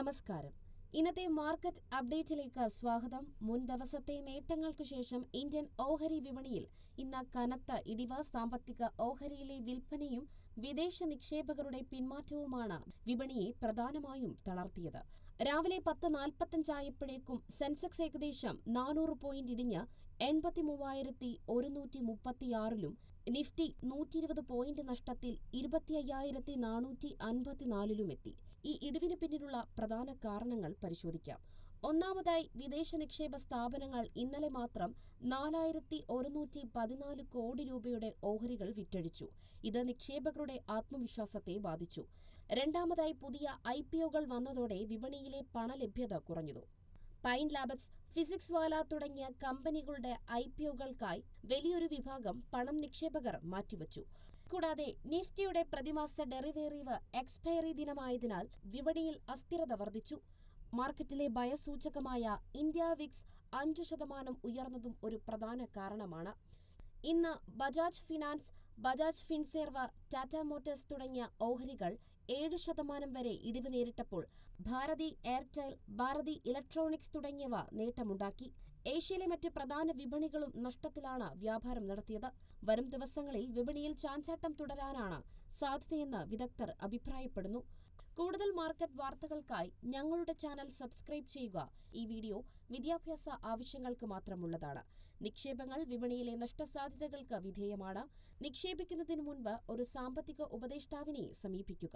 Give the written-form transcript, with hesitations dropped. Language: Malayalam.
നമസ്കാരം. ഇന്നത്തെ മാർക്കറ്റ് അപ്ഡേറ്റിലേക്ക് സ്വാഗതം. മുൻ ദിവസത്തെ നേട്ടങ്ങൾക്കു ശേഷം ഇന്ത്യൻ ഓഹരി വിപണിയിൽ ഇന്ന് കനത്ത ഇടിവ്. സാമ്പത്തിക ഓഹരിയിലെ വിൽപ്പനയും വിദേശ നിക്ഷേപകരുടെ പിന്മാറ്റവുമാണ് വിപണിയെ പ്രധാനമായും തളർത്തിയത്. രാവിലെ 10:45 സെൻസെക്സ് ഏകദേശം 400 പോയിന്റ് ഇടിഞ്ഞ് 83,136-ലും നിഫ്റ്റി 120 പോയിന്റ് നഷ്ടത്തിൽ 25,454-ലുമെത്തി. ഈ ഇടിവിന് പിന്നിലുള്ള പ്രധാന കാരണങ്ങൾ പരിശോധിക്കാം. ഒന്നാമതായി, വിദേശ നിക്ഷേപ സ്ഥാപനങ്ങൾ ഇന്നലെ മാത്രം 4,114 കോടി രൂപയുടെ ഓഹരികൾ വിറ്റഴിച്ചു. ഇത് നിക്ഷേപകരുടെ ആത്മവിശ്വാസത്തെ ബാധിച്ചു. രണ്ടാമതായി, പുതിയ IPOകൾ വന്നതോടെ വിപണിയിലെ പണലഭ്യത കുറഞ്ഞു. പൈൻ ലാബ്സ്, ഫിസിക്സ് വാല തുടങ്ങിയ കമ്പനികളുടെ IPOകൾക്കായി വലിയൊരു വിഭാഗം പണം നിക്ഷേപകർ മാറ്റിവച്ചു. കൂടാതെ നിഫ്റ്റിയുടെ പ്രതിമാസ ഡെറിവേറ്റീവ് എക്സ്പയറി ദിനമായതിനാൽ വിപണിയിൽ അസ്ഥിരത വർദ്ധിച്ചു. മാർക്കറ്റിലെ ഭയസൂചകമായ ഇന്ത്യ വിക്സ് 5% ഉയർന്നതും ഒരു പ്രധാന കാരണമാണ്. ഇന്ന് ബജാജ് ഫിനാൻസ്, ബജാജ് ഫിൻസെർവ്, ടാറ്റ മോട്ടോഴ്സ് തുടങ്ങിയ ഓഹരികൾ 7% വരെ ഇടിവ് നേരിട്ടപ്പോൾ ഭാരതി എയർടെൽ, ഭാരതി ഇലക്ട്രോണിക്സ് തുടങ്ങിയവ നേട്ടമുണ്ടാക്കി. ഏഷ്യയിലെ മറ്റ് പ്രധാന വിപണികളും നഷ്ടത്തിലാണ് വ്യാപാരം നടത്തിയത്. വരും ദിവസങ്ങളിൽ വിപണിയിൽ ചാഞ്ചാട്ടം തുടരാനാണ് സാധ്യതയെന്ന് വിദഗ്ധർ അഭിപ്രായപ്പെടുന്നു. കൂടുതൽ മാർക്കറ്റ് വാർത്തകൾക്കായി ഞങ്ങളുടെ ചാനൽ സബ്സ്ക്രൈബ് ചെയ്യുക. ഈ വീഡിയോ വിദ്യാഭ്യാസ ആവശ്യങ്ങൾക്ക് മാത്രമുള്ളതാണ്. നിക്ഷേപങ്ങൾ വിപണിയിലെ നഷ്ടസാധ്യതകൾക്ക് വിധേയമാണ്. നിക്ഷേപിക്കുന്നതിനു മുൻപ് ഒരു സാമ്പത്തിക ഉപദേഷ്ടാവിനെ സമീപിക്കുക.